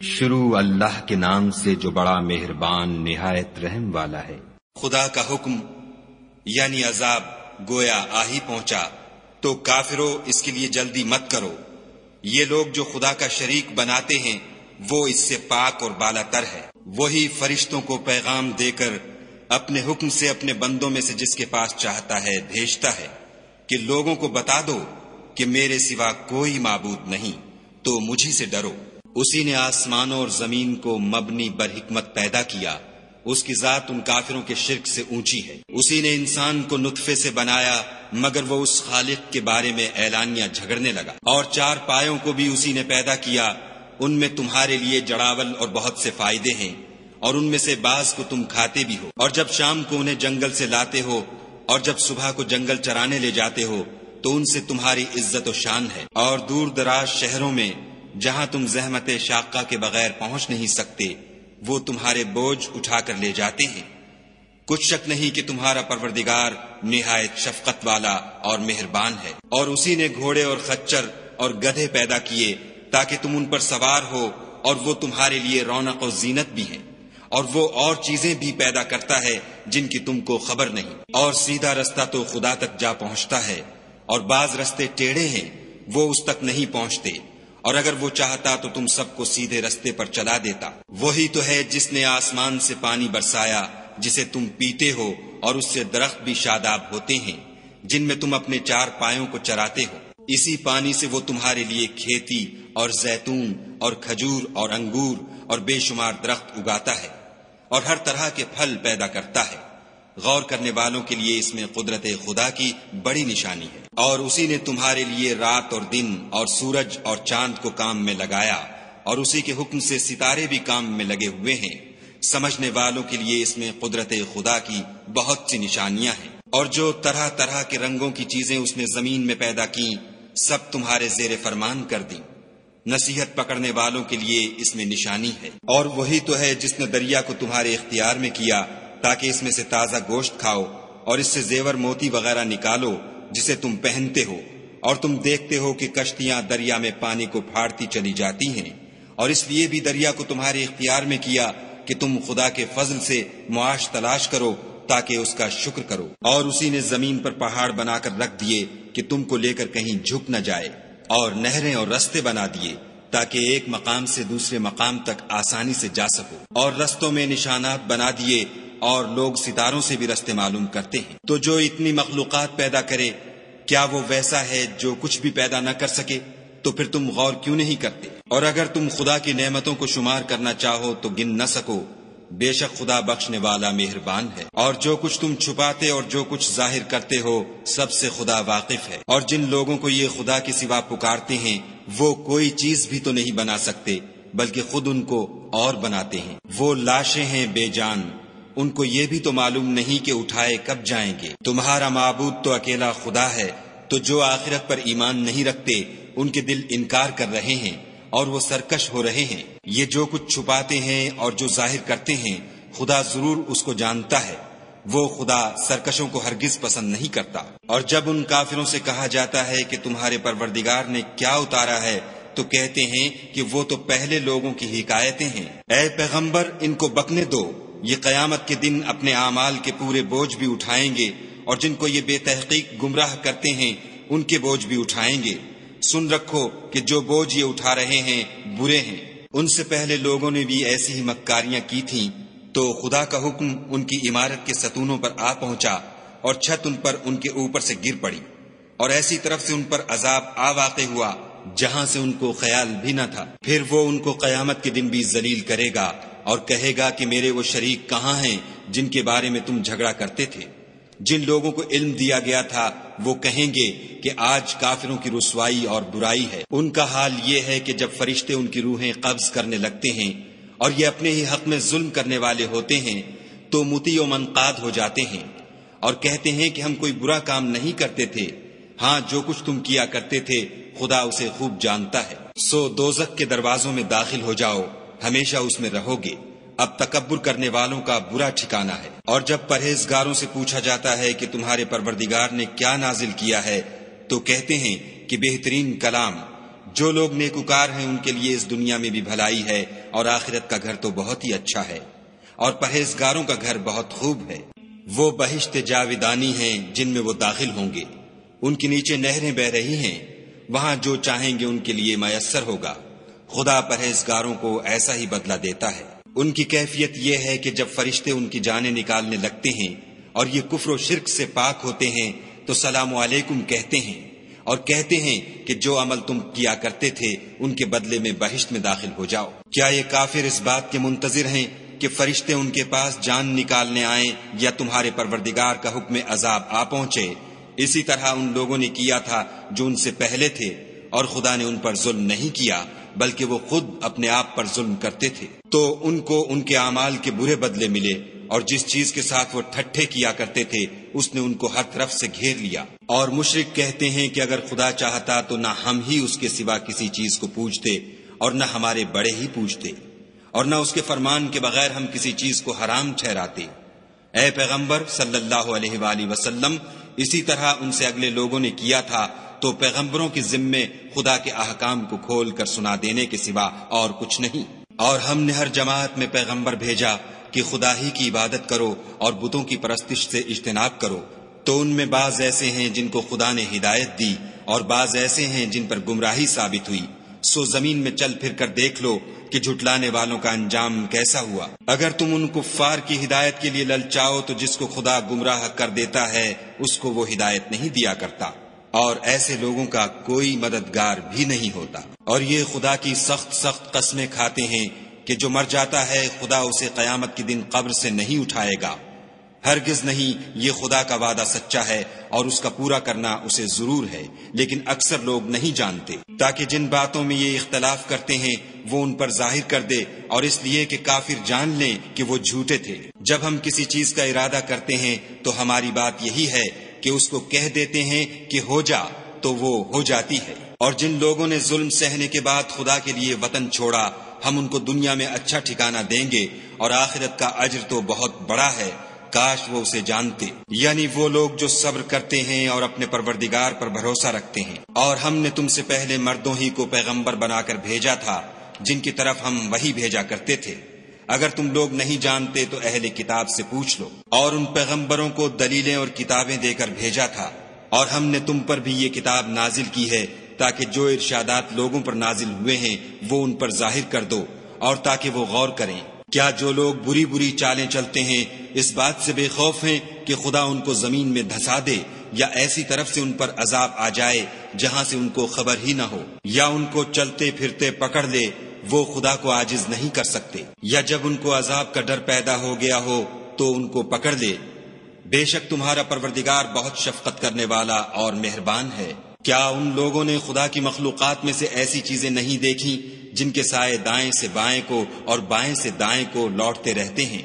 شروع اللہ کے نام سے جو بڑا مہربان نہایت رحم والا ہے۔ خدا کا حکم یعنی عذاب گویا آ ہی پہنچا تو کافروں اس کے لیے جلدی مت کرو۔ یہ لوگ جو خدا کا شریک بناتے ہیں وہ اس سے پاک اور بالا تر ہے۔ وہی فرشتوں کو پیغام دے کر اپنے حکم سے اپنے بندوں میں سے جس کے پاس چاہتا ہے بھیجتا ہے کہ لوگوں کو بتا دو کہ میرے سوا کوئی معبود نہیں، تو مجھی سے ڈرو۔ اسی نے آسمانوں اور زمین کو مبنی بر حکمت پیدا کیا، اس کی ذات ان کافروں کے شرک سے اونچی ہے۔ اسی نے انسان کو نطفے سے بنایا مگر وہ اس خالق کے بارے میں اعلانیہ جھگڑنے لگا۔ اور چار پایوں کو بھی اسی نے پیدا کیا، ان میں تمہارے لیے جڑاول اور بہت سے فائدے ہیں، اور ان میں سے بعض کو تم کھاتے بھی ہو۔ اور جب شام کو انہیں جنگل سے لاتے ہو اور جب صبح کو جنگل چرانے لے جاتے ہو تو ان سے تمہاری عزت و شان ہے۔ اور دور دراز شہروں میں جہاں تم زحمت شاقہ کے بغیر پہنچ نہیں سکتے وہ تمہارے بوجھ اٹھا کر لے جاتے ہیں۔ کچھ شک نہیں کہ تمہارا پروردگار نہایت شفقت والا اور مہربان ہے۔ اور اسی نے گھوڑے اور خچر اور گدھے پیدا کیے تاکہ تم ان پر سوار ہو، اور وہ تمہارے لیے رونق و زینت بھی ہیں۔ اور وہ اور چیزیں بھی پیدا کرتا ہے جن کی تم کو خبر نہیں۔ اور سیدھا رستہ تو خدا تک جا پہنچتا ہے، اور بعض رستے ٹیڑھے ہیں وہ اس تک نہیں پہنچتے، اور اگر وہ چاہتا تو تم سب کو سیدھے رستے پر چلا دیتا۔ وہی تو ہے جس نے آسمان سے پانی برسایا جسے تم پیتے ہو، اور اس سے درخت بھی شاداب ہوتے ہیں جن میں تم اپنے چار پایوں کو چراتے ہو۔ اسی پانی سے وہ تمہارے لیے کھیتی اور زیتون اور کھجور اور انگور اور بے شمار درخت اگاتا ہے، اور ہر طرح کے پھل پیدا کرتا ہے۔ غور کرنے والوں کے لیے اس میں قدرت خدا کی بڑی نشانی ہے۔ اور اسی نے تمہارے لیے رات اور دن اور سورج اور چاند کو کام میں لگایا، اور اسی کے حکم سے ستارے بھی کام میں لگے ہوئے ہیں۔ سمجھنے والوں کے لیے اس میں قدرت خدا کی بہت سی نشانیاں ہیں۔ اور جو طرح طرح کے رنگوں کی چیزیں اس نے زمین میں پیدا کی سب تمہارے زیر فرمان کر دیں۔ نصیحت پکڑنے والوں کے لیے اس میں نشانی ہے۔ اور وہی تو ہے جس نے دریا کو تمہارے اختیار میں کیا تاکہ اس میں سے تازہ گوشت کھاؤ، اور اس سے زیور موتی وغیرہ نکالو جسے تم پہنتے ہو۔ اور تم دیکھتے ہو کہ کشتیاں دریا میں پانی کو پھاڑتی چلی جاتی ہیں، اور اس لیے بھی دریا کو تمہارے اختیار میں کیا کہ تم خدا کے فضل سے معاش تلاش کرو تاکہ اس کا شکر کرو۔ اور اسی نے زمین پر پہاڑ بنا کر رکھ دیے کہ تم کو لے کر کہیں جھک نہ جائے، اور نہریں اور رستے بنا دیے تاکہ ایک مقام سے دوسرے مقام تک آسانی سے جا سکو۔ اور رستوں میں نشانات بنا دیے، اور لوگ ستاروں سے بھی رستے معلوم کرتے ہیں۔ تو جو اتنی مخلوقات پیدا کرے کیا وہ ویسا ہے جو کچھ بھی پیدا نہ کر سکے؟ تو پھر تم غور کیوں نہیں کرتے؟ اور اگر تم خدا کی نعمتوں کو شمار کرنا چاہو تو گن نہ سکو، بے شک خدا بخشنے والا مہربان ہے۔ اور جو کچھ تم چھپاتے اور جو کچھ ظاہر کرتے ہو سب سے خدا واقف ہے۔ اور جن لوگوں کو یہ خدا کے سوا پکارتے ہیں وہ کوئی چیز بھی تو نہیں بنا سکتے بلکہ خود ان کو اور بناتے ہیں۔ وہ لاشیں ہیں بے جان، ان کو یہ بھی تو معلوم نہیں کہ اٹھائے کب جائیں گے۔ تمہارا معبود تو اکیلا خدا ہے، تو جو آخرت پر ایمان نہیں رکھتے ان کے دل انکار کر رہے ہیں اور وہ سرکش ہو رہے ہیں۔ یہ جو کچھ چھپاتے ہیں اور جو ظاہر کرتے ہیں خدا ضرور اس کو جانتا ہے، وہ خدا سرکشوں کو ہرگز پسند نہیں کرتا۔ اور جب ان کافروں سے کہا جاتا ہے کہ تمہارے پروردگار نے کیا اتارا ہے تو کہتے ہیں کہ وہ تو پہلے لوگوں کی حکایتیں ہیں۔ اے پیغمبر ان کو بکنے دو، یہ قیامت کے دن اپنے اعمال کے پورے بوجھ بھی اٹھائیں گے، اور جن کو یہ بے تحقیق گمراہ کرتے ہیں ان کے بوجھ بھی اٹھائیں گے۔ سن رکھو کہ جو بوجھ یہ اٹھا رہے ہیں برے ہیں۔ ان سے پہلے لوگوں نے بھی ایسی ہی مکاریاں کی تھیں، تو خدا کا حکم ان کی عمارت کے ستونوں پر آ پہنچا، اور چھت ان پر ان کے اوپر سے گر پڑی، اور ایسی طرف سے ان پر عذاب آ واقع ہوا جہاں سے ان کو خیال بھی نہ تھا۔ پھر وہ ان کو قیامت کے دن بھی ذلیل کرے گا اور کہے گا کہ میرے وہ شریک کہاں ہیں جن کے بارے میں تم جھگڑا کرتے تھے؟ جن لوگوں کو علم دیا گیا تھا وہ کہیں گے کہ آج کافروں کی رسوائی اور برائی ہے۔ ان کا حال یہ ہے کہ جب فرشتے ان کی روحیں قبض کرنے لگتے ہیں اور یہ اپنے ہی حق میں ظلم کرنے والے ہوتے ہیں تو مطیع و منقاد ہو جاتے ہیں اور کہتے ہیں کہ ہم کوئی برا کام نہیں کرتے تھے، ہاں جو کچھ تم کیا کرتے تھے خدا اسے خوب جانتا ہے۔ سو دوزخ کے دروازوں میں داخل ہو جاؤ، ہمیشہ اس میں رہو گے، اب تکبر کرنے والوں کا برا ٹھکانہ ہے۔ اور جب پرہیزگاروں سے پوچھا جاتا ہے کہ تمہارے پروردگار نے کیا نازل کیا ہے تو کہتے ہیں کہ بہترین کلام، جو لوگ نیکوکار ہیں ان کے لیے اس دنیا میں بھی بھلائی ہے اور آخرت کا گھر تو بہت ہی اچھا ہے، اور پرہیزگاروں کا گھر بہت خوب ہے۔ وہ بہشت جاویدانی ہیں جن میں وہ داخل ہوں گے، ان کے نیچے نہریں بہ رہی ہیں، وہاں جو چاہیں گے ان کے لیے میسر ہوگا۔ خدا پرہیزگاروں کو ایسا ہی بدلہ دیتا ہے۔ ان کی کیفیت یہ ہے کہ جب فرشتے ان کی جانیں نکالنے لگتے ہیں اور یہ کفر و شرک سے پاک ہوتے ہیں تو سلام علیکم کہتے ہیں، اور کہتے ہیں کہ جو عمل تم کیا کرتے تھے ان کے بدلے میں بہشت میں داخل ہو جاؤ۔ کیا یہ کافر اس بات کے منتظر ہیں کہ فرشتے ان کے پاس جان نکالنے آئیں یا تمہارے پروردگار کا حکم عذاب آ پہنچے؟ اسی طرح ان لوگوں نے کیا تھا جو ان سے پہلے تھے، اور خدا نے ان پر ظلم نہیں کیا بلکہ وہ خود اپنے آپ پر ظلم کرتے تھے۔ تو ان کو ان کے اعمال کے برے بدلے ملے، اور جس چیز کے ساتھ وہ ٹھٹھے کیا کرتے تھے اس نے ان کو ہر طرف سے گھیر لیا۔ اور مشرک کہتے ہیں کہ اگر خدا چاہتا تو نہ ہم ہی اس کے سوا کسی چیز کو پوجتے اور نہ ہمارے بڑے ہی پوجتے، اور نہ اس کے فرمان کے بغیر ہم کسی چیز کو حرام ٹھہراتے۔ اے پیغمبر صلی اللہ علیہ وآلہ وسلم، اسی طرح ان سے اگلے لوگوں نے کیا تھا، تو پیغمبروں کے ذمے خدا کے احکام کو کھول کر سنا دینے کے سوا اور کچھ نہیں۔ اور ہم نے ہر جماعت میں پیغمبر بھیجا کہ خدا ہی کی عبادت کرو اور بتوں کی پرستش سے اجتناب کرو، تو ان میں بعض ایسے ہیں جن کو خدا نے ہدایت دی اور بعض ایسے ہیں جن پر گمراہی ثابت ہوئی۔ سو زمین میں چل پھر کر دیکھ لو کہ جھٹلانے والوں کا انجام کیسا ہوا۔ اگر تم ان کفار کی ہدایت کے لیے للچاؤ تو جس کو خدا گمراہ کر دیتا ہے اس کو وہ ہدایت نہیں دیا کرتا، اور ایسے لوگوں کا کوئی مددگار بھی نہیں ہوتا۔ اور یہ خدا کی سخت سخت قسمیں کھاتے ہیں کہ جو مر جاتا ہے خدا اسے قیامت کے دن قبر سے نہیں اٹھائے گا۔ ہرگز نہیں، یہ خدا کا وعدہ سچا ہے اور اس کا پورا کرنا اسے ضرور ہے، لیکن اکثر لوگ نہیں جانتے، تاکہ جن باتوں میں یہ اختلاف کرتے ہیں وہ ان پر ظاہر کر دے، اور اس لیے کہ کافر جان لیں کہ وہ جھوٹے تھے۔ جب ہم کسی چیز کا ارادہ کرتے ہیں تو ہماری بات یہی ہے کہ اس کو کہہ دیتے ہیں کہ ہو جا، تو وہ ہو جاتی ہے۔ اور جن لوگوں نے ظلم سہنے کے بعد خدا کے لیے وطن چھوڑا، ہم ان کو دنیا میں اچھا ٹھکانہ دیں گے، اور آخرت کا اجر تو بہت بڑا ہے، کاش وہ اسے جانتے۔ یعنی وہ لوگ جو صبر کرتے ہیں اور اپنے پروردگار پر بھروسہ رکھتے ہیں۔ اور ہم نے تم سے پہلے مردوں ہی کو پیغمبر بنا کر بھیجا تھا جن کی طرف ہم وحی بھیجا کرتے تھے۔ اگر تم لوگ نہیں جانتے تو اہل کتاب سے پوچھ لو۔ اور ان پیغمبروں کو دلیلیں اور کتابیں دے کر بھیجا تھا، اور ہم نے تم پر بھی یہ کتاب نازل کی ہے تاکہ جو ارشادات لوگوں پر نازل ہوئے ہیں وہ ان پر ظاہر کر دو، اور تاکہ وہ غور کریں۔ کیا جو لوگ بری بری چالیں چلتے ہیں اس بات سے بے خوف ہیں کہ خدا ان کو زمین میں دھسا دے، یا ایسی طرف سے ان پر عذاب آ جائے جہاں سے ان کو خبر ہی نہ ہو، یا ان کو چلتے پھرتے پکڑ لے، وہ خدا کو عاجز نہیں کر سکتے، یا جب ان کو عذاب کا ڈر پیدا ہو گیا ہو تو ان کو پکڑ لے۔ بے شک تمہارا پروردگار بہت شفقت کرنے والا اور مہربان ہے۔ کیا ان لوگوں نے خدا کی مخلوقات میں سے ایسی چیزیں نہیں دیکھی جن کے سائے دائیں سے بائیں کو اور بائیں سے دائیں کو لوٹتے رہتے ہیں،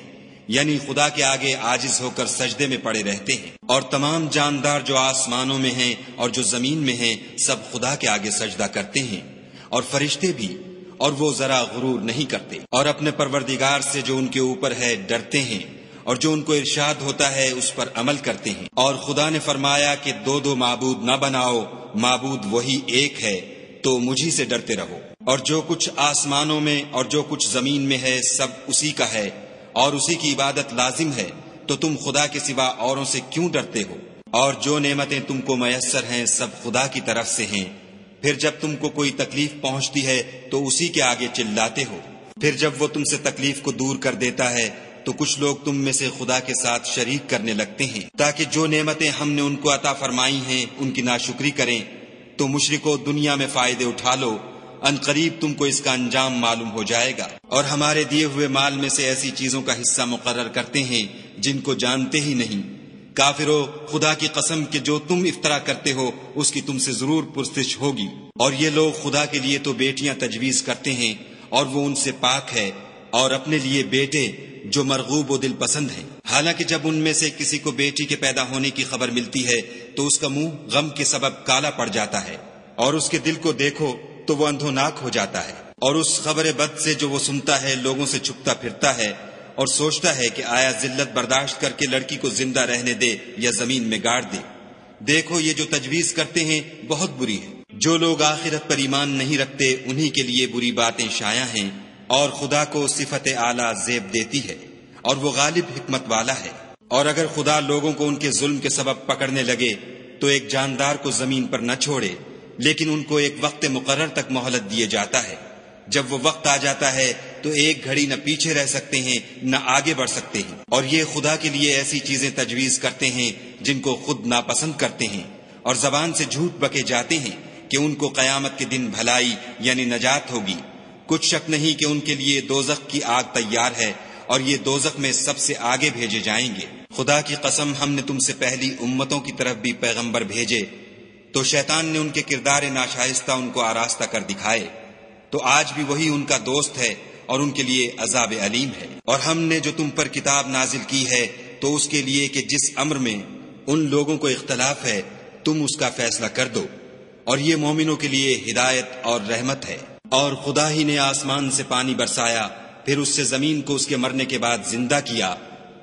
یعنی خدا کے آگے عاجز ہو کر سجدے میں پڑے رہتے ہیں؟ اور تمام جاندار جو آسمانوں میں ہیں اور جو زمین میں ہیں سب خدا کے آگے سجدہ کرتے ہیں، اور فرشتے بھی، اور وہ ذرا غرور نہیں کرتے، اور اپنے پروردگار سے جو ان کے اوپر ہے ڈرتے ہیں، اور جو ان کو ارشاد ہوتا ہے اس پر عمل کرتے ہیں۔ اور خدا نے فرمایا کہ دو دو معبود نہ بناؤ، معبود وہی ایک ہے، تو مجھی سے ڈرتے رہو۔ اور جو کچھ آسمانوں میں اور جو کچھ زمین میں ہے سب اسی کا ہے، اور اسی کی عبادت لازم ہے، تو تم خدا کے سوا اوروں سے کیوں ڈرتے ہو؟ اور جو نعمتیں تم کو میسر ہیں سب خدا کی طرف سے ہیں۔ پھر جب تم کو کوئی تکلیف پہنچتی ہے تو اسی کے آگے چلاتے ہو، پھر جب وہ تم سے تکلیف کو دور کر دیتا ہے تو کچھ لوگ تم میں سے خدا کے ساتھ شریک کرنے لگتے ہیں تاکہ جو نعمتیں ہم نے ان کو عطا فرمائی ہیں ان کی ناشکری کریں۔ تو مشرکو دنیا میں فائدے اٹھا لو، ان قریب تم کو اس کا انجام معلوم ہو جائے گا۔ اور ہمارے دیے ہوئے مال میں سے ایسی چیزوں کا حصہ مقرر کرتے ہیں جن کو جانتے ہی نہیں۔ کافرو، خدا کی قسم کہ جو تم افطرا کرتے ہو اس کی تم سے ضرور پرسش ہوگی۔ اور یہ لوگ خدا کے لیے تو بیٹیاں تجویز کرتے ہیں اور وہ ان سے پاک ہے، اور اپنے لیے بیٹے جو مرغوب و دل پسند ہیں، حالانکہ جب ان میں سے کسی کو بیٹی کے پیدا ہونے کی خبر ملتی ہے تو اس کا منہ غم کے سبب کالا پڑ جاتا ہے، اور اس کے دل کو دیکھو تو وہ اندھوناک ہو جاتا ہے، اور اس خبر بد سے جو وہ سنتا ہے لوگوں سے چھپتا پھرتا ہے اور سوچتا ہے کہ آیا ذلت برداشت کر کے لڑکی کو زندہ رہنے دے یا زمین میں گاڑ دے۔ دیکھو یہ جو تجویز کرتے ہیں بہت بری ہے۔ جو لوگ آخرت پر ایمان نہیں رکھتے انہی کے لیے بری باتیں شائع ہیں، اور خدا کو صفت اعلیٰ زیب دیتی ہے، اور وہ غالب حکمت والا ہے۔ اور اگر خدا لوگوں کو ان کے ظلم کے سبب پکڑنے لگے تو ایک جاندار کو زمین پر نہ چھوڑے، لیکن ان کو ایک وقت مقرر تک مہلت دیے جاتا ہے۔ جب وہ وقت آ جاتا ہے تو ایک گھڑی نہ پیچھے رہ سکتے ہیں نہ آگے بڑھ سکتے ہیں، اور یہ خدا کے لیے ایسی چیزیں تجویز کرتے ہیں جن کو خود ناپسند کرتے ہیں، اور زبان سے جھوٹ بکے جاتے ہیں کہ ان کو قیامت کے دن بھلائی یعنی نجات ہوگی۔ کچھ شک نہیں کہ ان کے لیے دوزخ کی آگ تیار ہے، اور یہ دوزخ میں سب سے آگے بھیجے جائیں گے۔ خدا کی قسم، ہم نے تم سے پہلی امتوں کی طرف بھی پیغمبر بھیجے، تو شیطان نے ان کے کردار ناشائستہ ان کو آراستہ کر دکھائے، تو آج بھی وہی ان کا دوست ہے اور ان کے لیے عذاب علیم ہے۔ اور ہم نے جو تم پر کتاب نازل کی ہے تو اس کے لیے کہ جس امر میں ان لوگوں کو اختلاف ہے تم اس کا فیصلہ کر دو، اور یہ مومنوں کے لیے ہدایت اور رحمت ہے۔ اور خدا ہی نے آسمان سے پانی برسایا، پھر اس سے زمین کو اس کے مرنے کے بعد زندہ کیا،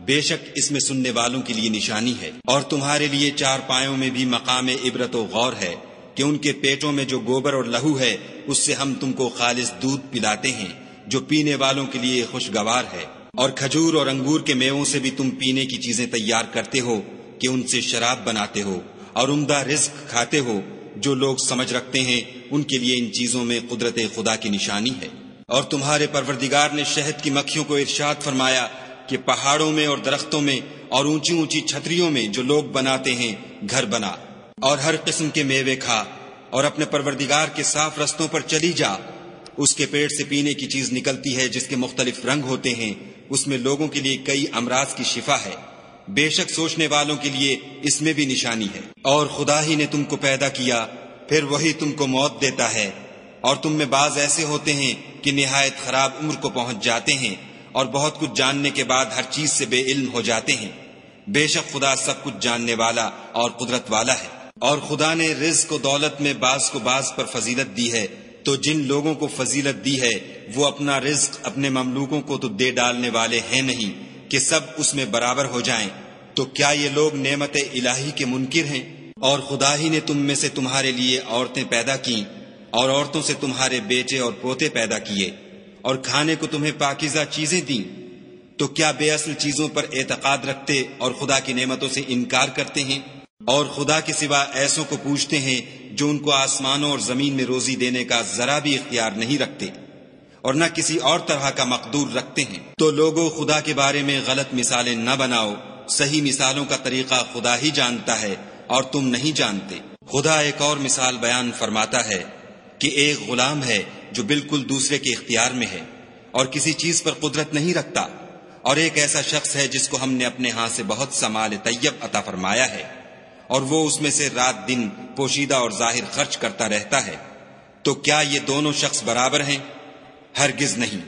بے شک اس میں سننے والوں کے لیے نشانی ہے۔ اور تمہارے لیے چار پایوں میں بھی مقام عبرت و غور ہے کہ ان کے پیٹوں میں جو گوبر اور لہو ہے اس سے ہم تم کو خالص دودھ پلاتے ہیں جو پینے والوں کے لیے خوشگوار ہے، اور کھجور اور انگور کے میووں سے بھی تم پینے کی چیزیں تیار کرتے ہو کہ ان سے شراب بناتے ہو، اور عمدہ رزق کھاتے ہو۔ جو لوگ سمجھ رکھتے ہیں ان کے لیے ان چیزوں میں قدرت خدا کی نشانی ہے۔ اور تمہارے پروردگار نے شہد کی مکھیوں کو ارشاد فرمایا کہ پہاڑوں میں اور درختوں میں اور اونچی اونچی چھتریوں میں جو لوگ بناتے ہیں گھر بنا، اور ہر قسم کے میوے کھا، اور اپنے پروردگار کے صاف رستوں پر چلی جا۔ اس کے پیٹ سے پینے کی چیز نکلتی ہے جس کے مختلف رنگ ہوتے ہیں، اس میں لوگوں کے لیے کئی امراض کی شفا ہے، بے شک سوچنے والوں کے لیے اس میں بھی نشانی ہے۔ اور خدا ہی نے تم کو پیدا کیا، پھر وہی تم کو موت دیتا ہے، اور تم میں بعض ایسے ہوتے ہیں کہ نہایت خراب عمر کو پہنچ جاتے ہیں، اور بہت کچھ جاننے کے بعد ہر چیز سے بے علم ہو جاتے ہیں۔ بے شک خدا سب کچھ جاننے والا اور قدرت والا ہے۔ اور خدا نے رزق و دولت میں بعض کو بعض پر فضیلت دی ہے، تو جن لوگوں کو فضیلت دی ہے وہ اپنا رزق اپنے مملوکوں کو تو دے ڈالنے والے ہیں نہیں کہ سب اس میں برابر ہو جائیں، تو کیا یہ لوگ نعمت الہی کے منکر ہیں؟ اور خدا ہی نے تم میں سے تمہارے لیے عورتیں پیدا کیں، اور عورتوں سے تمہارے بیٹے اور پوتے پیدا کیے، اور کھانے کو تمہیں پاکیزہ چیزیں دیں، تو کیا بے اصل چیزوں پر اعتقاد رکھتے اور خدا کی نعمتوں سے انکار کرتے ہیں؟ اور خدا کے سوا ایسوں کو پوچھتے ہیں جو ان کو آسمانوں اور زمین میں روزی دینے کا ذرا بھی اختیار نہیں رکھتے، اور نہ کسی اور طرح کا مقدور رکھتے ہیں۔ تو لوگوں، خدا کے بارے میں غلط مثالیں نہ بناؤ، صحیح مثالوں کا طریقہ خدا ہی جانتا ہے اور تم نہیں جانتے۔ خدا ایک اور مثال بیان فرماتا ہے کہ ایک غلام ہے جو بالکل دوسرے کے اختیار میں ہے اور کسی چیز پر قدرت نہیں رکھتا، اور ایک ایسا شخص ہے جس کو ہم نے اپنے ہاں سے بہت سا مال طیب عطا فرمایا ہے، اور وہ اس میں سے رات دن پوشیدہ اور ظاہر خرچ کرتا رہتا ہے۔ تو کیا یہ دونوں شخص برابر ہیں؟ ہرگز نہیں۔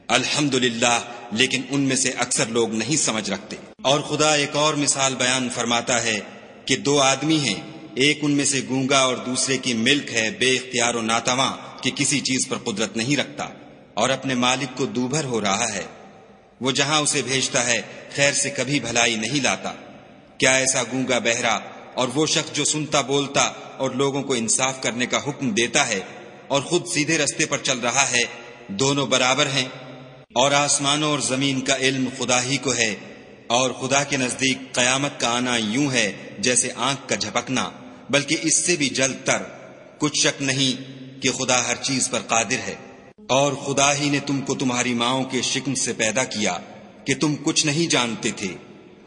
الحمدللہ، لیکن ان میں سے اکثر لوگ نہیں سمجھ رکھتے۔ اور خدا ایک اور مثال بیان فرماتا ہے کہ دو آدمی ہیں، ایک ان میں سے گونگا اور دوسرے کی ملک ہے بے اختیار و ناتواں کہ کسی چیز پر قدرت نہیں رکھتا، اور اپنے مالک کو دوبھر ہو رہا ہے، وہ جہاں اسے بھیجتا ہے خیر سے کبھی بھلائی نہیں لاتا۔ کیا ایسا گونگا بہرا اور وہ شخص جو سنتا بولتا اور لوگوں کو انصاف کرنے کا حکم دیتا ہے اور خود سیدھے رستے پر چل رہا ہے، دونوں برابر ہیں؟ اور آسمانوں اور زمین کا علم خدا ہی کو ہے، اور خدا کے نزدیک قیامت کا آنا یوں ہے جیسے آنکھ کا جھپکنا، بلکہ اس سے بھی جلد تر۔ کچھ شک نہیں کہ خدا ہر چیز پر قادر ہے۔ اور خدا ہی نے تم کو تمہاری ماؤں کے شکم سے پیدا کیا کہ تم کچھ نہیں جانتے تھے،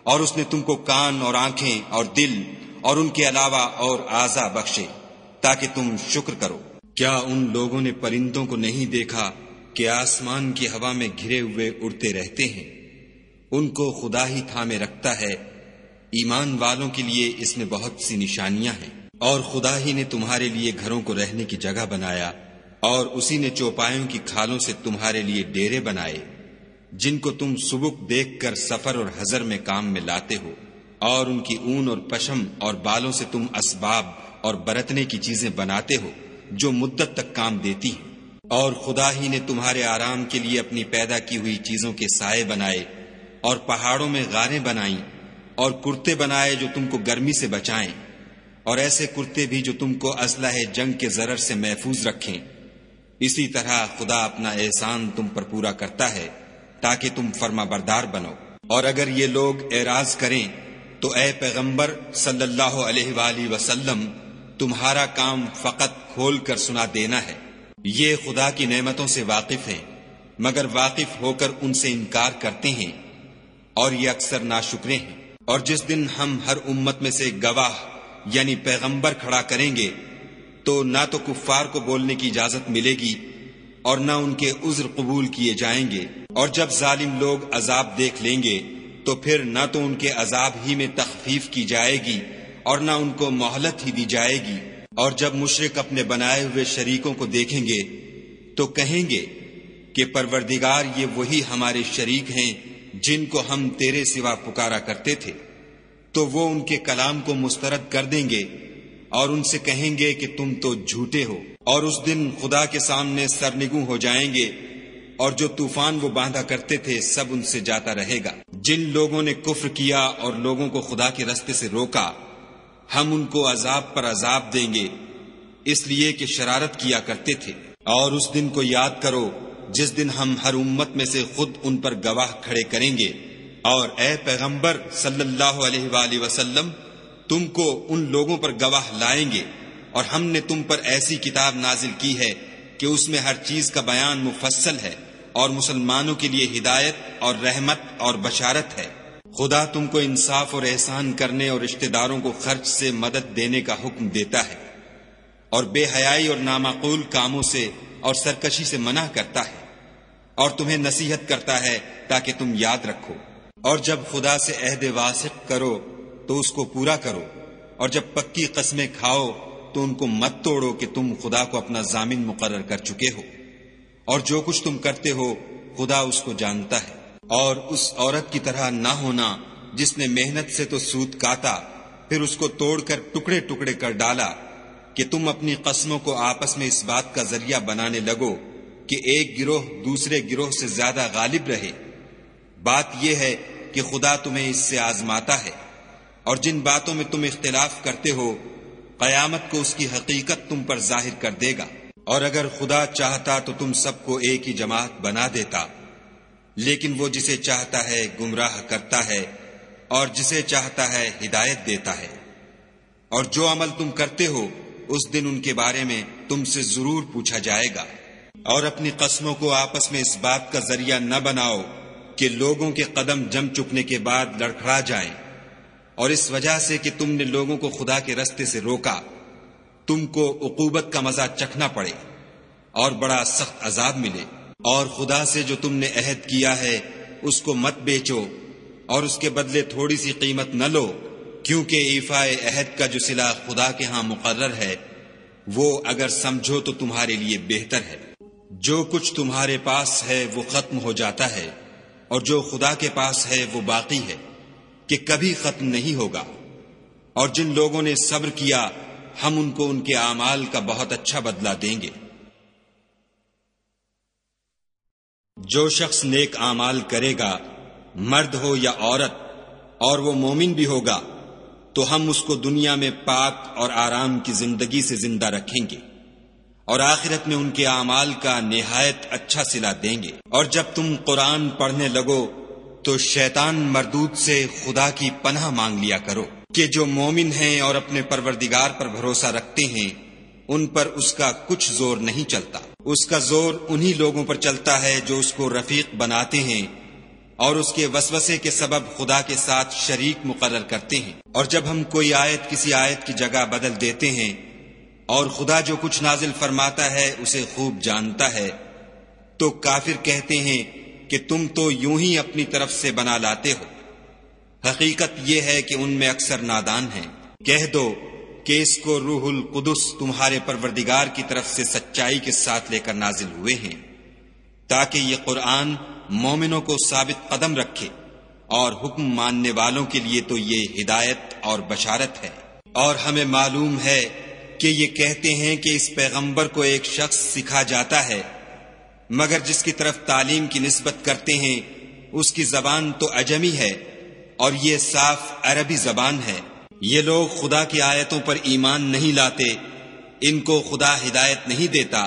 اور اس نے تم کو کان اور آنکھیں اور دل اور ان کے علاوہ اور اعضاء بخشے تاکہ تم شکر کرو۔ کیا ان لوگوں نے پرندوں کو نہیں دیکھا کہ آسمان کی ہوا میں گھرے ہوئے اڑتے رہتے ہیں؟ ان کو خدا ہی تھامے رکھتا ہے۔ ایمان والوں کے لیے اس میں بہت سی نشانیاں ہیں۔ اور خدا ہی نے تمہارے لیے گھروں کو رہنے کی جگہ بنایا، اور اسی نے چوپایوں کی کھالوں سے تمہارے لیے ڈیرے بنائے جن کو تم سبک دیکھ کر سفر اور حضر میں کام میں لاتے ہو، اور ان کی اون اور پشم اور بالوں سے تم اسباب اور برتنے کی چیزیں بناتے ہو جو مدت تک کام دیتی ہیں۔ اور خدا ہی نے تمہارے آرام کے لیے اپنی پیدا کی ہوئی چیزوں کے سائے بنائے، اور پہاڑوں میں غاریں بنائیں، اور کرتے بنائے جو تم کو گرمی سے بچائیں، اور ایسے کرتے بھی جو تم کو اسلحہ جنگ کے ضرر سے محفوظ رکھیں۔ اسی طرح خدا اپنا احسان تم پر پورا کرتا ہے تاکہ تم فرما بردار بنو۔ اور اگر یہ لوگ اعراض کریں تو اے پیغمبر صلی اللہ علیہ وآلہ وسلم، تمہارا کام فقط کھول کر سنا دینا ہے۔ یہ خدا کی نعمتوں سے واقف ہیں، مگر واقف ہو کر ان سے انکار کرتے ہیں، اور یہ اکثر ناشکرے ہیں۔ اور جس دن ہم ہر امت میں سے گواہ یعنی پیغمبر کھڑا کریں گے تو نہ تو کفار کو بولنے کی اجازت ملے گی اور نہ ان کے عذر قبول کیے جائیں گے۔ اور جب ظالم لوگ عذاب دیکھ لیں گے تو پھر نہ تو ان کے عذاب ہی میں تخفیف کی جائے گی اور نہ ان کو مہلت ہی دی جائے گی۔ اور جب مشرک اپنے بنائے ہوئے شریکوں کو دیکھیں گے تو کہیں گے کہ پروردگار، یہ وہی ہمارے شریک ہیں جن کو ہم تیرے سوا پکارا کرتے تھے۔ تو وہ ان کے کلام کو مسترد کر دیں گے اور ان سے کہیں گے کہ تم تو جھوٹے ہو۔ اور اس دن خدا کے سامنے سرنگوں ہو جائیں گے، اور جو طوفان وہ باندھا کرتے تھے سب ان سے جاتا رہے گا۔ جن لوگوں نے کفر کیا اور لوگوں کو خدا کے رستے سے روکا، ہم ان کو عذاب پر عذاب دیں گے، اس لیے کہ شرارت کیا کرتے تھے۔ اور اس دن کو یاد کرو جس دن ہم ہر امت میں سے خود ان پر گواہ کھڑے کریں گے۔ اور اے پیغمبر صلی اللہ علیہ وآلہ وسلم، تم کو ان لوگوں پر گواہ لائیں گے، اور ہم نے تم پر ایسی کتاب نازل کی ہے کہ اس میں ہر چیز کا بیان مفصل ہے، اور مسلمانوں کے لیے ہدایت اور رحمت اور بشارت ہے۔ خدا تم کو انصاف اور احسان کرنے اور رشتہ داروں کو خرچ سے مدد دینے کا حکم دیتا ہے، اور بے حیائی اور نامعقول کاموں سے اور سرکشی سے منع کرتا ہے، اور تمہیں نصیحت کرتا ہے تاکہ تم یاد رکھو۔ اور جب خدا سے عہد واثق کرو تو اس کو پورا کرو، اور جب پکی قسمیں کھاؤ تو ان کو مت توڑو کہ تم خدا کو اپنا ضامن مقرر کر چکے ہو، اور جو کچھ تم کرتے ہو خدا اس کو جانتا ہے۔ اور اس عورت کی طرح نہ ہونا جس نے محنت سے تو سود کاتا، پھر اس کو توڑ کر ٹکڑے ٹکڑے کر ڈالا، کہ تم اپنی قسموں کو آپس میں اس بات کا ذریعہ بنانے لگو کہ ایک گروہ دوسرے گروہ سے زیادہ غالب رہے۔ بات یہ ہے کہ خدا تمہیں اس سے آزماتا ہے، اور جن باتوں میں تم اختلاف کرتے ہو قیامت کو اس کی حقیقت تم پر ظاہر کر دے گا۔ اور اگر خدا چاہتا تو تم سب کو ایک ہی جماعت بنا دیتا، لیکن وہ جسے چاہتا ہے گمراہ کرتا ہے اور جسے چاہتا ہے ہدایت دیتا ہے۔ اور جو عمل تم کرتے ہو اس دن ان کے بارے میں تم سے ضرور پوچھا جائے گا۔ اور اپنی قسموں کو آپس میں اس بات کا ذریعہ نہ بناؤ کہ لوگوں کے قدم جم چکنے کے بعد لڑکھڑا جائیں، اور اس وجہ سے کہ تم نے لوگوں کو خدا کے رستے سے روکا تم کو عقوبت کا مزہ چکھنا پڑے اور بڑا سخت عذاب ملے۔ اور خدا سے جو تم نے عہد کیا ہے اس کو مت بیچو، اور اس کے بدلے تھوڑی سی قیمت نہ لو، کیونکہ ایفائے عہد کا جو صلہ خدا کے ہاں مقرر ہے وہ اگر سمجھو تو تمہارے لیے بہتر ہے۔ جو کچھ تمہارے پاس ہے وہ ختم ہو جاتا ہے، اور جو خدا کے پاس ہے وہ باقی ہے کہ کبھی ختم نہیں ہوگا۔ اور جن لوگوں نے صبر کیا ہم ان کو ان کے اعمال کا بہت اچھا بدلہ دیں گے۔ جو شخص نیک اعمال کرے گا، مرد ہو یا عورت، اور وہ مومن بھی ہوگا، تو ہم اس کو دنیا میں پاک اور آرام کی زندگی سے زندہ رکھیں گے، اور آخرت میں ان کے اعمال کا نہایت اچھا صلہ دیں گے۔ اور جب تم قرآن پڑھنے لگو تو شیطان مردود سے خدا کی پناہ مانگ لیا کرو، کہ جو مومن ہیں اور اپنے پروردگار پر بھروسہ رکھتے ہیں ان پر اس کا کچھ زور نہیں چلتا۔ اس کا زور انہی لوگوں پر چلتا ہے جو اس کو رفیق بناتے ہیں اور اس کے وسوسے کے سبب خدا کے ساتھ شریک مقرر کرتے ہیں۔ اور جب ہم کوئی آیت کسی آیت کی جگہ بدل دیتے ہیں اور خدا جو کچھ نازل فرماتا ہے اسے خوب جانتا ہے، تو کافر کہتے ہیں کہ تم تو یوں ہی اپنی طرف سے بنا لاتے ہو۔ حقیقت یہ ہے کہ ان میں اکثر نادان ہیں۔ کہہ دو کہ اس کو روح القدس تمہارے پروردگار کی طرف سے سچائی کے ساتھ لے کر نازل ہوئے ہیں، تاکہ یہ قرآن مومنوں کو ثابت قدم رکھے، اور حکم ماننے والوں کے لیے تو یہ ہدایت اور بشارت ہے۔ اور ہمیں معلوم ہے کہ یہ کہتے ہیں کہ اس پیغمبر کو ایک شخص سکھا جاتا ہے، مگر جس کی طرف تعلیم کی نسبت کرتے ہیں اس کی زبان تو عجمی ہے اور یہ صاف عربی زبان ہے۔ یہ لوگ خدا کی آیتوں پر ایمان نہیں لاتے، ان کو خدا ہدایت نہیں دیتا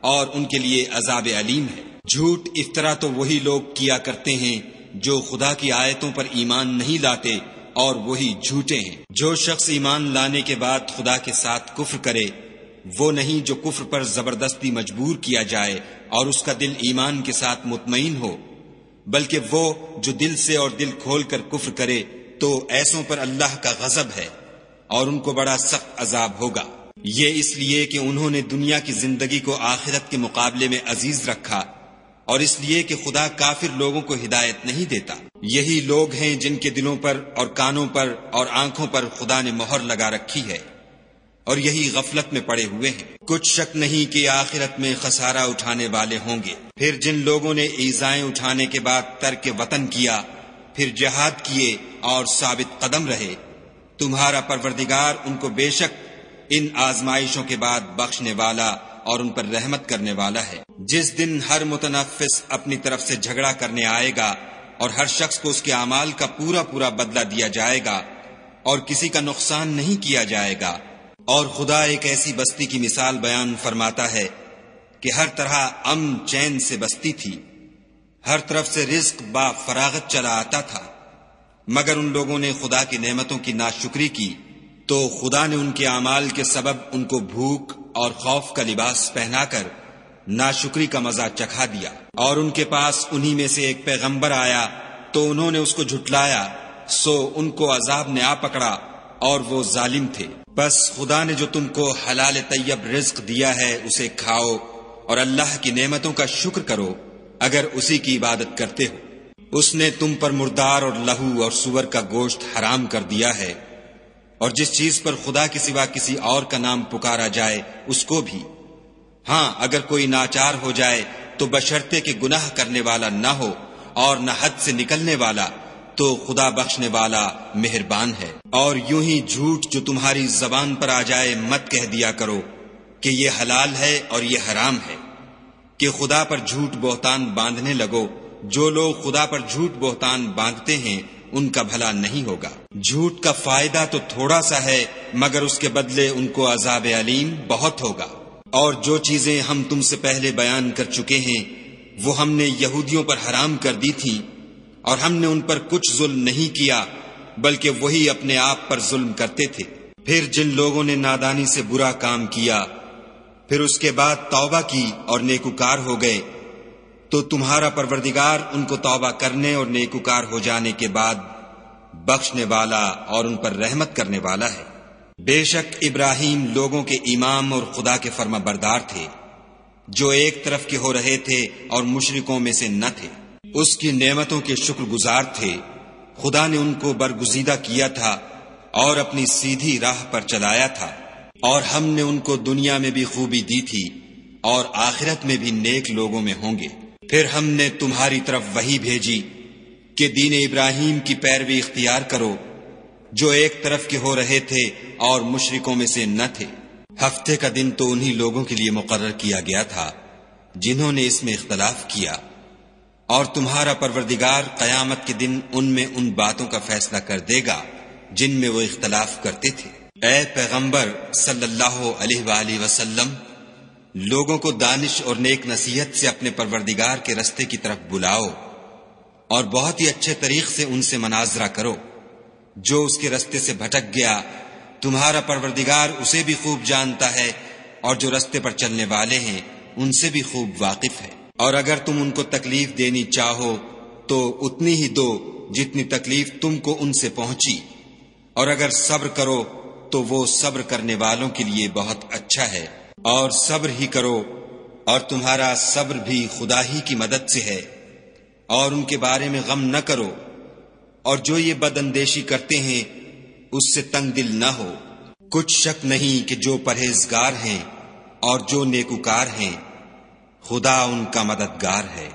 اور ان کے لیے عذاب علیم ہے۔ جھوٹ افطرا تو وہی لوگ کیا کرتے ہیں جو خدا کی آیتوں پر ایمان نہیں لاتے اور وہی جھوٹے ہیں۔ جو شخص ایمان لانے کے بعد خدا کے ساتھ کفر کرے وہ نہیں جو کفر پر زبردستی مجبور کیا جائے اور اس کا دل ایمان کے ساتھ مطمئن ہو، بلکہ وہ جو دل سے اور دل کھول کر کفر کرے تو ایسوں پر اللہ کا غضب ہے اور ان کو بڑا سخت عذاب ہوگا۔ یہ اس لیے کہ انہوں نے دنیا کی زندگی کو آخرت کے مقابلے میں عزیز رکھا اور اس لیے کہ خدا کافر لوگوں کو ہدایت نہیں دیتا۔ یہی لوگ ہیں جن کے دلوں پر اور کانوں پر اور آنکھوں پر خدا نے مہر لگا رکھی ہے اور یہی غفلت میں پڑے ہوئے ہیں۔ کچھ شک نہیں کہ آخرت میں خسارہ اٹھانے والے ہوں گے۔ پھر جن لوگوں نے ایذائیں اٹھانے کے بعد ترک وطن کیا، پھر جہاد کیے اور ثابت قدم رہے، تمہارا پروردگار ان کو بے شک ان آزمائشوں کے بعد بخشنے والا اور ان پر رحمت کرنے والا ہے۔ جس دن ہر متنفس اپنی طرف سے جھگڑا کرنے آئے گا اور ہر شخص کو اس کے اعمال کا پورا پورا بدلہ دیا جائے گا اور کسی کا نقصان نہیں کیا جائے گا۔ اور خدا ایک ایسی بستی کی مثال بیان فرماتا ہے کہ ہر طرح امن چین سے بستی تھی، ہر طرف سے رزق با فراغت چلا آتا تھا، مگر ان لوگوں نے خدا کی نعمتوں کی ناشکری کی تو خدا نے ان کے اعمال کے سبب ان کو بھوک اور خوف کا لباس پہنا کر ناشکری کا مزہ چکھا دیا۔ اور ان کے پاس انہی میں سے ایک پیغمبر آیا تو انہوں نے اس کو جھٹلایا، سو ان کو عذاب نے آ پکڑا اور وہ ظالم تھے۔ بس خدا نے جو تم کو حلال طیب رزق دیا ہے اسے کھاؤ اور اللہ کی نعمتوں کا شکر کرو اگر اسی کی عبادت کرتے ہو۔ اس نے تم پر مردار اور لہو اور سور کا گوشت حرام کر دیا ہے، اور جس چیز پر خدا کے سوا کسی اور کا نام پکارا جائے اس کو بھی۔ ہاں اگر کوئی ناچار ہو جائے تو بشرطے کہ گناہ کرنے والا نہ ہو اور نہ حد سے نکلنے والا، تو خدا بخشنے والا مہربان ہے۔ اور یوں ہی جھوٹ جو تمہاری زبان پر آ جائے مت کہہ دیا کرو کہ یہ حلال ہے اور یہ حرام ہے، کہ خدا پر جھوٹ بہتان باندھنے لگو۔ جو لوگ خدا پر جھوٹ بہتان باندھتے ہیں ان کا بھلا نہیں ہوگا۔ جھوٹ کا فائدہ تو تھوڑا سا ہے مگر اس کے بدلے ان کو عذاب علیم بہت ہوگا۔ اور جو چیزیں ہم تم سے پہلے بیان کر چکے ہیں وہ ہم نے یہودیوں پر حرام کر دی تھی، اور ہم نے ان پر کچھ ظلم نہیں کیا بلکہ وہی اپنے آپ پر ظلم کرتے تھے۔ پھر جن لوگوں نے نادانی سے برا کام کیا پھر اس کے بعد توبہ کی اور نیکوکار ہو گئے تو تمہارا پروردگار ان کو توبہ کرنے اور نیکوکار ہو جانے کے بعد بخشنے والا اور ان پر رحمت کرنے والا ہے۔ بے شک ابراہیم لوگوں کے امام اور خدا کے فرما بردار تھے، جو ایک طرف کے ہو رہے تھے اور مشرکوں میں سے نہ تھے۔ اس کی نعمتوں کے شکر گزار تھے۔ خدا نے ان کو برگزیدہ کیا تھا اور اپنی سیدھی راہ پر چلایا تھا، اور ہم نے ان کو دنیا میں بھی خوبی دی تھی اور آخرت میں بھی نیک لوگوں میں ہوں گے۔ پھر ہم نے تمہاری طرف وحی بھیجی کہ دین ابراہیم کی پیروی اختیار کرو، جو ایک طرف کے ہو رہے تھے اور مشرکوں میں سے نہ تھے۔ ہفتے کا دن تو انہی لوگوں کے لیے مقرر کیا گیا تھا جنہوں نے اس میں اختلاف کیا، اور تمہارا پروردگار قیامت کے دن ان میں ان باتوں کا فیصلہ کر دے گا جن میں وہ اختلاف کرتے تھے۔ اے پیغمبر صلی اللہ علیہ وآلہ وسلم، لوگوں کو دانش اور نیک نصیحت سے اپنے پروردگار کے رستے کی طرف بلاؤ اور بہت ہی اچھے طریق سے ان سے مناظرہ کرو۔ جو اس کے رستے سے بھٹک گیا تمہارا پروردگار اسے بھی خوب جانتا ہے، اور جو رستے پر چلنے والے ہیں ان سے بھی خوب واقف ہے۔ اور اگر تم ان کو تکلیف دینی چاہو تو اتنی ہی دو جتنی تکلیف تم کو ان سے پہنچی، اور اگر صبر کرو تو وہ صبر کرنے والوں کے لیے بہت اچھا ہے۔ اور صبر ہی کرو، اور تمہارا صبر بھی خدا ہی کی مدد سے ہے، اور ان کے بارے میں غم نہ کرو، اور جو یہ بد اندیشی کرتے ہیں اس سے تنگ دل نہ ہو۔ کچھ شک نہیں کہ جو پرہیزگار ہیں اور جو نیکوکار ہیں خدا ان کا مددگار ہے۔